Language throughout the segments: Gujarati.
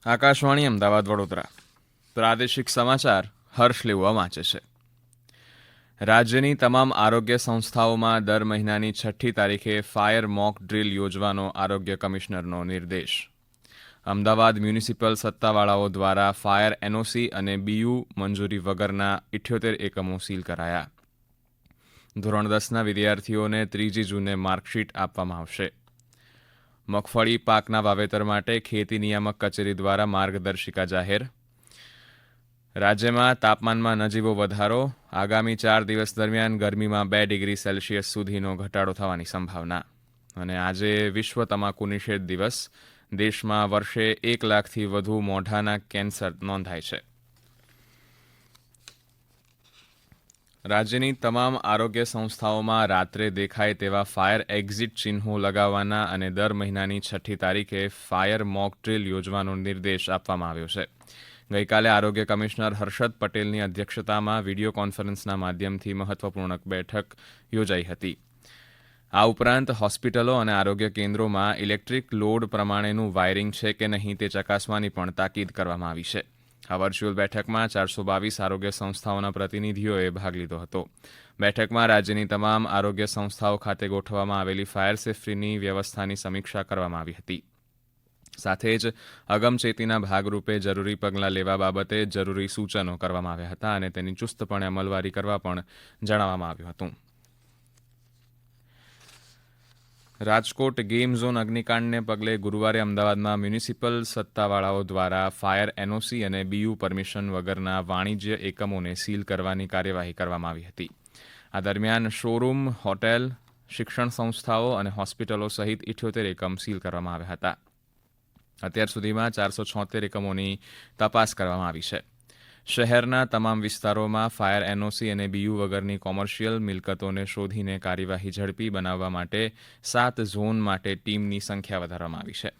આકાશવાણી અમદાવાદ વડોદરા પ્રાદેશિક સમાચાર હર્ષ લેવા વાંચે છે. રાજ્યની તમામ આરોગ્ય સંસ્થાઓમાં દર મહિનાની 6ઠ્ઠી તારીખે ફાયર મોક ડ્રીલ યોજવાનો આરોગ્ય કમિશનરનો નિર્દેશ. અમદાવાદ મ્યુનિસિપલ સત્તાવાળાઓ દ્વારા ફાયર એનઓસી અને બીયુ મંજૂરી વગરના 78 એકમો સીલ કરાયા. ધોરણ 10ના વિદ્યાર્થીઓને 3જી જૂને માર્કશીટ આપવામાં આવશે. મગફળી પાકના વાવેતર માટે ખેતી નિયામક કચેરી દ્વારા માર્ગદર્શિકા જાહેર. રાજ્યમાં તાપમાનમાં નજીવો વધારો, આગામી 4 દિવસ દરમિયાન ગરમીમાં 2 ડિગ્રી સેલ્સિયસ સુધીનો ઘટાડો થવાની સંભાવના. અને આજે વિશ્વ તમાકુ નિષેધ દિવસ. દેશમાં વર્ષે 1 લાખથી વધુ મોઢાના કેન્સર નોંધાય છે. રાજ્યની તમામ આરોગ્ય સંસ્થાઓમાં રાત્રે દેખાય તેવા ફાયર એક્ઝિટ ચિહ્નો લગાવવાના અને દર મહિનાની 6ઠ્ઠી તારીખે ફાયર મોક ડ્રીલ યોજવાનો નિર્દેશ આપવામાં આવ્યો છે. ગઈકાલે આરોગ્ય કમિશનર હર્ષદ પટેલની અધ્યક્ષતામાં વિડીયો કોન્ફરન્સના માધ્યમથી મહત્વપૂર્ણ બેઠક યોજાઈ હતી. આ ઉપરાંત હોસ્પિટલો અને આરોગ્ય કેન્દ્રોમાં ઇલેક્ટ્રિક લોડ પ્રમાણેનું વાયરિંગ છે કે નહીં તે ચકાસવાની પણ તાકીદ કરવામાં આવી છે. આ વર્ચ્યુઅલ બેઠકમાં 422 આરોગ્ય સંસ્થાઓના પ્રતિનિધિઓએ ભાગ લીધો હતો. બેઠકમાં રાજ્યની તમામ આરોગ્ય સંસ્થાઓ ખાતે ગોઠવવામાં આવેલી ફાયર સેફ્ટીની વ્યવસ્થાની સમીક્ષા કરવામાં આવી હતી. સાથે જ અગમચેતીના ભાગરૂપે જરૂરી પગલાં લેવા બાબતે જરૂરી સૂચનો કરવામાં આવ્યા હતા અને તેની ચુસ્તપણે અમલવારી કરવા પણ જણાવવામાં આવ્યું હતું. રાજકોટ ગેમ ઝોન અગ્નિકાંડને પગલે ગુરુવારે અમદાવાદમાં મ્યુનિસિપલ સત્તાવાળાઓ દ્વારા ફાયર એનઓસી અને બીયુ પરમિશન વગરના વાણિજ્ય એકમોને સીલ કરવાની કાર્યવાહી કરવામાં આવી હતી. આ દરમિયાન શોરૂમ, હોટેલ, શિક્ષણ સંસ્થાઓ અને હોસ્પિટલો સહિત 78 એકમ સીલ કરવામાં આવ્યા હતા. અત્યાર સુધીમાં 476 એકમોની તપાસ કરવામાં આવી છે. શહેરના તમામ વિસ્તારોમાં ફાયર એનઓસી અને બીયુ વગરની કોમર્શિયલ મિલકતોને શોધીને કાર્યવાહી ઝડપી બનાવવા માટે 7 ઝોન માટે ટીમની સંખ્યા વધારવામાં આવી છે.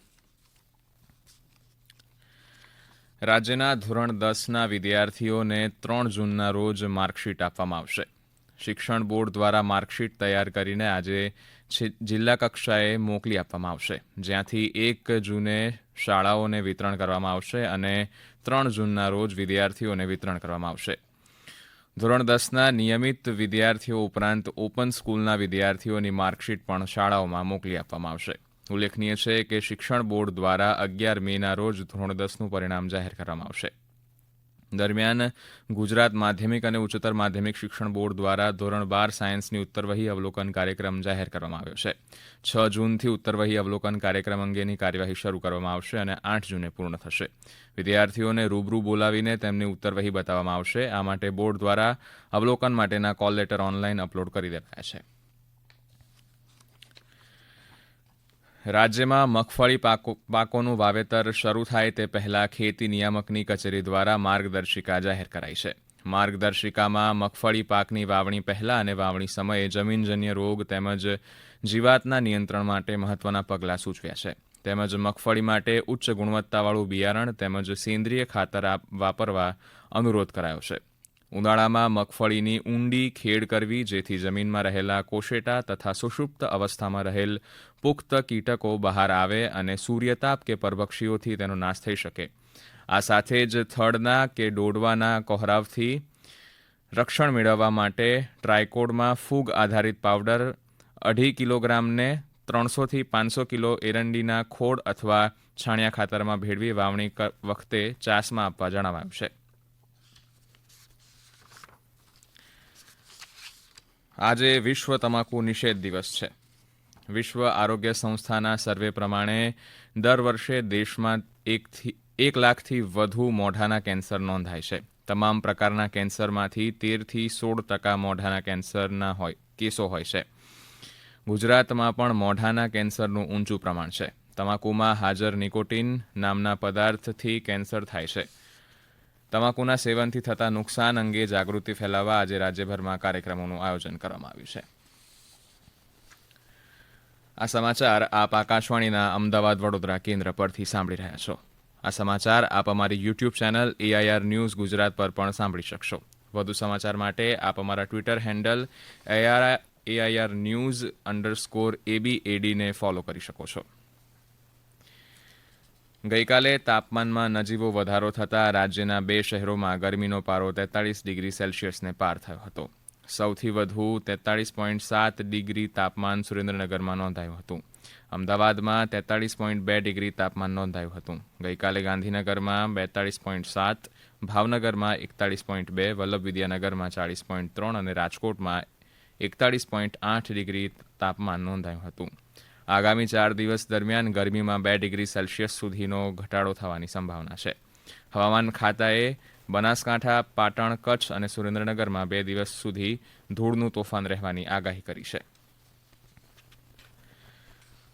રાજ્યના ધોરણ 10ના વિદ્યાર્થીઓને 3 જૂનના રોજ માર્કશીટ આપવામાં આવશે. શિક્ષણ બોર્ડ દ્વારા માર્કશીટ તૈયાર કરીને આજે જિલ્લા કક્ષાએ મોકલી આપવામાં આવશે, જ્યાંથી 1 જૂને શાળાઓને વિતરણ કરવામાં આવશે અને 3 જૂનના રોજ વિદ્યાર્થીઓને વિતરણ કરવામાં આવશે. ધોરણ 10ના નિયમિત વિદ્યાર્થીઓ ઉપરાંત ઓપન સ્કૂલના વિદ્યાર્થીઓની માર્કશીટ પણ શાળાઓમાં મોકલી આપવામાં આવશે. ઉલ્લેખનીય છે કે શિક્ષણ બોર્ડ દ્વારા 11 મેના રોજ ધોરણ 10નું પરિણામ જાહેર કરવામાં આવશે. દરમિયાન ગુજરાત માધ્યમિક અને ઉચ્ચતર માધ્યમિક શિક્ષણ બોર્ડ દ્વારા ધોરણ 12 સાયન્સની ઉત્તરવહી અવલોકન કાર્યક્રમ જાહેર કરવામાં આવ્યો છે. 6 જૂનથી ઉત્તરવહી અવલોકન કાર્યક્રમ અંગેની કાર્યવાહી શરૂ કરવામાં આવશે અને 8 જૂને પૂર્ણ થશે. વિદ્યાર્થીઓને રૂબરૂ બોલાવીને તેમની ઉત્તરવહી બતાવવામાં આવશે. આ માટે બોર્ડ દ્વારા અવલોકન માટેના કોલ લેટર ઓનલાઈન અપલોડ કરી દેવાયા છે. રાજ્યમાં મગફળી પાકોનું વાવેતર શરૂ થાય તે પહેલા ખેતી નિયામકની કચેરી દ્વારા માર્ગદર્શિકા જાહેર કરાઈ છે. માર્ગદર્શિકામાં મગફળી પાકની વાવણી પહેલા અને વાવણી સમયે જમીનજન્ય રોગ તેમજ જીવાતના નિયંત્રણ માટે મહત્વના પગલાં સૂચવ્યા છે. તેમજ મગફળી માટે ઉચ્ચ ગુણવત્તાવાળું બિયારણ તેમજ સેન્દ્રિય ખાતર વાપરવા અનુરોધ કરાયો છે. ઉનાળામાં મગફળીની ઊંડી ખેડ કરવી, જેથી જમીનમાં રહેલા કોશેટા તથા સુષુપ્ત અવસ્થામાં રહેલ પુખ્ત કીટકો બહાર આવે અને સૂર્યતાપ કે પરભક્ષીઓથી તેનો નાશ થઈ શકે. આ સાથે જ થડના કે ડોડવાના કોહરાવથી રક્ષણ મેળવવા માટે ટ્રાયકોડમાં ફૂગ આધારિત પાવડર 2.5 કિલોગ્રામને 300થી 500 કિલો એરંડીના ખોડ અથવા છાણિયા ખાતરમાં ભેળવી વાવણી વખતે ચાસમાં આપવા જણાવાયું છે. આજે વિશ્વ તમાકુ નિષેધ દિવસ છે. વિશ્વ આરોગ્ય સંસ્થાના સર્વે પ્રમાણે દર વર્ષે દેશમાં 1 લાખથી વધુ મોઢાના કેન્સર નોંધાય છે. તમામ પ્રકારના કેન્સરમાંથી 13થી 16% મોઢાના કેન્સરના કેસો હોય છે. ગુજરાતમાં પણ મોઢાના કેન્સરનું ઊંચું પ્રમાણ છે. તમાકુમાં હાજર નિકોટીન નામના પદાર્થથી કેન્સર થાય છે. તમાકુના સેવનથી થતા નુકસાન અંગે જાગૃતિ ફેલાવવા આજે રાજ્યભરમાં કાર્યક્રમોનું આયોજન કરવામાં આવ્યું છે. આ સમાચાર આપ આકાશવાણીના અમદાવાદ વડોદરા કેન્દ્ર પરથી સાંભળી રહ્યા છો. આ સમાચાર આપ અમારી YouTube channel AIR news Gujarat પર પણ સાંભળી શકશો. વધુ સમાચાર માટે આપ અમારા ટ્વિટર હેન્ડલ AIR _news_ABAD ને ફોલો કરી શકો છો. ગઈકાલે તાપમાનમાં નજીવો વધારો થતાં રાજ્યના 2 શહેરોમાં ગરમીનો પારો 43 ડિગ્રી સેલ્સિયસને પાર થયો હતો. સૌથી વધુ 43.7 ડિગ્રી તાપમાન સુરેન્દ્રનગરમાં નોંધાયું હતું. અમદાવાદમાં 43.2 ડિગ્રી તાપમાન નોંધાયું હતું. ગઈકાલે ગાંધીનગરમાં 42.7, ભાવનગરમાં 41.2, વલ્લભ વિદ્યાનગરમાં 40.3 અને રાજકોટમાં 41.8 ડિગ્રી તાપમાન નોંધાયું હતું. આગામી 4 દિવસ દરમિયાન ગરમીમાં 2 ડિગ્રી સેલ્સિયસ સુધીનો ઘટાડો થવાની સંભાવના છે. હવામાન ખાતાએ બનાસકાંઠા, પાટણ, કચ્છ અને સુરેન્દ્રનગરમાં 2 દિવસ સુધી ધૂળનું તોફાન રહેવાની આગાહી કરી છે.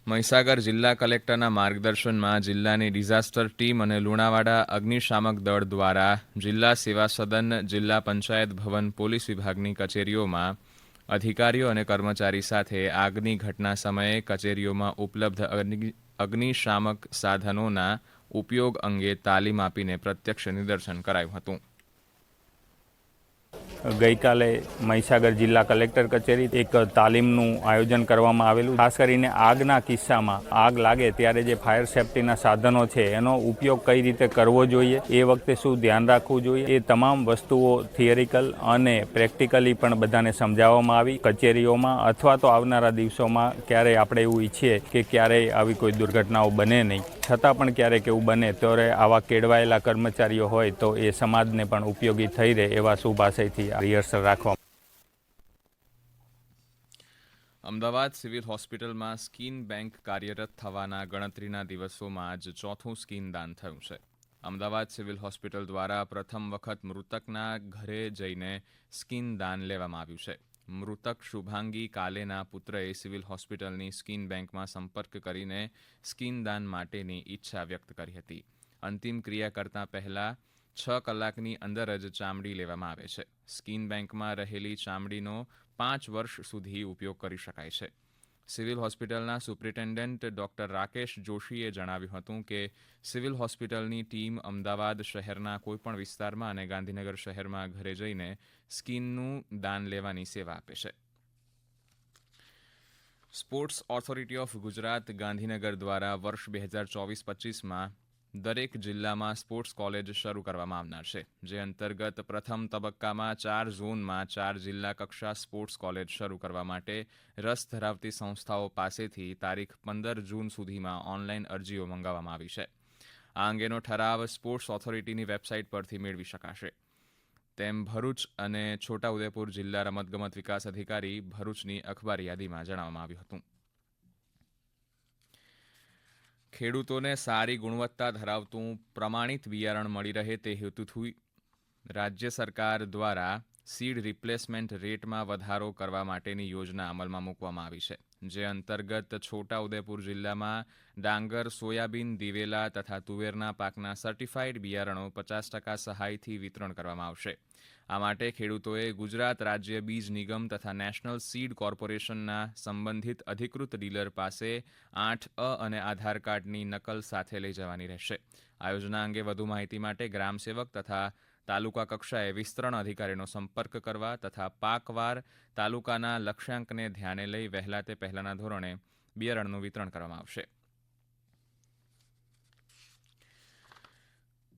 મહીસાગર જિલ્લા કલેક્ટરના માર્ગદર્શનમાં જિલ્લાની ડિઝાસ્ટર ટીમ અને લુણાવાડા અગ્નિશામક દળ દ્વારા જિલ્લા સેવા સદન, જિલ્લા પંચાયત ભવન, પોલીસ વિભાગની કચેરીઓમાં અધિકારીઓ અને કર્મચારી સાથે આગની ઘટના સમયે કચેરીઓમાં ઉપલબ્ધ અગ્નિશામક સાધનોના ઉપયોગ અંગે તાલીમ આપીને પ્રત્યક્ષ નિદર્શન કરાયું હતું. ગઈકાલે મહીસાગર જિલ્લા કલેક્ટર કચેરી એક તાલીમનું આયોજન કરવામાં આવેલું. ખાસ કરીને આગના કિસ્સામાં આગ લાગે ત્યારે જે ફાયર સેફ્ટીના સાધનો છે એનો ઉપયોગ કઈ રીતે કરવો જોઈએ, એ વખતે શું ધ્યાન રાખવું જોઈએ, એ તમામ વસ્તુઓ થિયરિકલ અને પ્રેક્ટિકલી પણ બધાને સમજાવવામાં આવી. કચેરીઓમાં અથવા તો આવનારા દિવસોમાં ક્યારેય આપણે એવું ઈચ્છીએ કે ક્યારેય આવી કોઈ દુર્ઘટનાઓ બને નહીં, છતાં પણ ક્યારેક એવું બને ત્યારે આવા કેળવાયેલા કર્મચારીઓ હોય તો એ સમાજને પણ ઉપયોગી થઈ રહે એવા શુભ આશયથી રિહર્સલ રાખવા. અમદાવાદ સિવિલ હોસ્પિટલમાં સ્કીન બેંક કાર્યરત થવાના ગણતરીના દિવસોમાં જ ચોથું સ્કીન દાન થયું છે. અમદાવાદ સિવિલ હોસ્પિટલ દ્વારા પ્રથમ વખત મૃતકના ઘરે જઈને સ્કીન દાન લેવામાં આવ્યું છે. મૃતક શુભાંગી કાલેના પુત્રએ સિવિલ હોસ્પિટલની સ્કીન બેંકમાં સંપર્ક કરીને સ્કીન દાન માટેની ઈચ્છા વ્યક્ત કરી હતી. અંતિમ ક્રિયા કરતા પહેલા 6 કલાકની અંદર જ ચામડી લેવામાં આવે છે. સ્કીન બેંકમાં રહેલી ચામડીનો 5 વર્ષ સુધી ઉપયોગ કરી શકાય છે. સિવિલ હોસ્પિટલના સુપ્રિન્ટેન્ડન્ટ ડોક્ટર રાકેશ જોશીએ જણાવ્યું હતું કે સિવિલ હોસ્પિટલની ટીમ અમદાવાદ શહેરના કોઈપણ વિસ્તારમાં અને ગાંધીનગર શહેરમાં ઘરે જઈને સ્કીનનું દાન લેવાની સેવા આપે છે. Sports authority of Gujarat Gandhinagar દ્વારા વર્ષ 2024-25માં દરેક જિલ્લામાં સ્પોર્ટ્સ કોલેજ શરૂ કરવામાં આવનાર છે. જે અંતર્ગત પ્રથમ તબક્કામાં 4 ઝોનમાં 4 જિલ્લા કક્ષા સ્પોર્ટ્સ કોલેજ શરૂ કરવા માટે રસ ધરાવતી સંસ્થાઓ પાસેથી તારીખ 15 જૂન સુધીમાં ઓનલાઈન અરજીઓ મંગાવવામાં આવી છે. આ અંગેનો ઠરાવ સ્પોર્ટ્સ ઓથોરિટીની વેબસાઇટ પરથી મેળવી શકાશે તેમ ભરૂચ અને છોટાઉદેપુર જિલ્લા રમતગમત વિકાસ અધિકારી ભરૂચની અખબારી યાદીમાં જણાવવામાં આવ્યું હતું. ખેડૂતોને સારી ગુણવત્તા ધરાવતું પ્રમાણિત બિયારણ મળી રહે તે હેતુથી રાજ્ય સરકાર દ્વારા સીડ રિપ્લેસમેન્ટ રેટમાં વધારો કરવા માટેની યોજના અમલમાં મૂકવામાં આવી છે. જે અંતર્ગત છોટાઉદેપુર જિલ્લામાં ડાંગર, સોયાબીન, દિવેલા તથા તુવેરના પાકના સર્ટિફાઈડ બિયારણો 50% સહાયથી વિતરણ કરવામાં આવશે. આ માટે ખેડૂતોએ ગુજરાત રાજ્ય બીજ નિગમ તથા નેશનલ સીડ કોર્પોરેશનના સંબંધિત અધિકૃત ડીલર પાસે 8A અને આધાર કાર્ડની નકલ સાથે લઈ જવાની રહેશે. આ યોજના અંગે વધુ માહિતી માટે ગ્રામસેવક તથા તાલુકા કક્ષાએ વિસ્તરણ અધિકારીનો સંપર્ક કરવા તથા પાકવાર તાલુકાના લક્ષ્યાંકને ધ્યાને લઈ વહેલા તે પહેલાના ધોરણે બિયારણનું વિતરણ કરવામાં આવશે.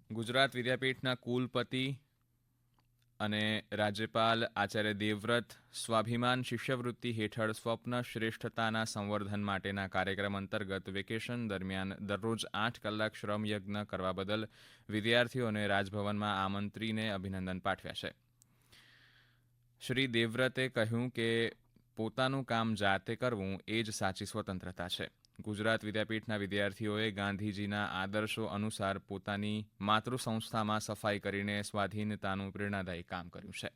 ગુજરાત વિદ્યાપીઠના કુલપતિ અને રાજ્યપાલ આચાર્ય દેવવ્રત સ્વાભિમાન શિષ્યવૃત્તિ હેઠળ સ્વપ્ન શ્રેષ્ઠતાના સંવર્ધન માટેના કાર્યક્રમ અંતર્ગત વેકેશન દરમિયાન દરરોજ 8 કલાક શ્રમયજ્ઞ કરવા બદલ વિદ્યાર્થીઓને રાજભવનમાં આમંત્રીને અભિનંદન પાઠવ્યા છે. શ્રી દેવવ્રતે કહ્યું કે પોતાનું કામ જાતે કરવું એ જ સાચી સ્વતંત્રતા છે. ગુજરાત વિદ્યાપીઠના વિદ્યાર્થીઓએ ગાંધીજીના આદર્શો અનુસાર પોતાની માતૃસંસ્થામાં સફાઈ કરીને સ્વાધીનતાનું પ્રેરણાદાયી કામ કર્યું છે.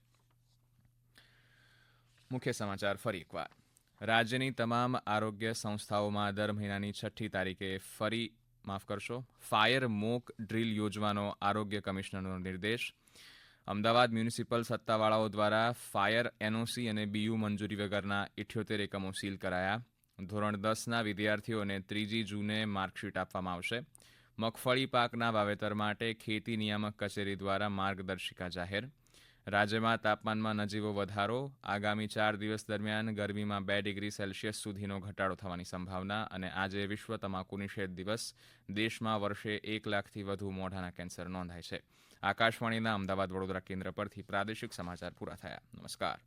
મુખ્ય સમાચાર ફરી એકવાર. રાજ્યની તમામ આરોગ્ય સંસ્થાઓમાં દર મહિનાની 6ઠી તારીખે ફાયર મોક ડ્રીલ યોજવાનો આરોગ્ય કમિશનરનો નિર્દેશ. અમદાવાદ મ્યુનિસિપલ સત્તાવાળાઓ દ્વારા ફાયર એનઓસી અને બીયુ મંજૂરી વગરના 78 એકમો સીલ કરાયા. ધોરણ 10ના વિદ્યાર્થીઓને 3જી જૂને માર્કશીટ આપવામાં આવશે. મગફળી પાકના વાવેતર માટે ખેતી નિયામક કચેરી દ્વારા માર્ગદર્શિકા જાહેર. રાજ્યમાં તાપમાનમાં નજીવો વધારો, આગામી 4 દિવસ દરમિયાન ગરમીમાં 2 ડિગ્રી સેલ્સિયસ સુધીનો ઘટાડો થવાની સંભાવના અને આજે વિશ્વ તમાકુ નિષેધ દિવસ. દેશમાં વર્ષે 1 લાખથી વધુ મોઢાના કેન્સર નોંધાય છે. આકાશવાણીના અમદાવાદ વડોદરા કેન્દ્ર પરથી પ્રાદેશિક સમાચાર પૂરા થયા. નમસ્કાર.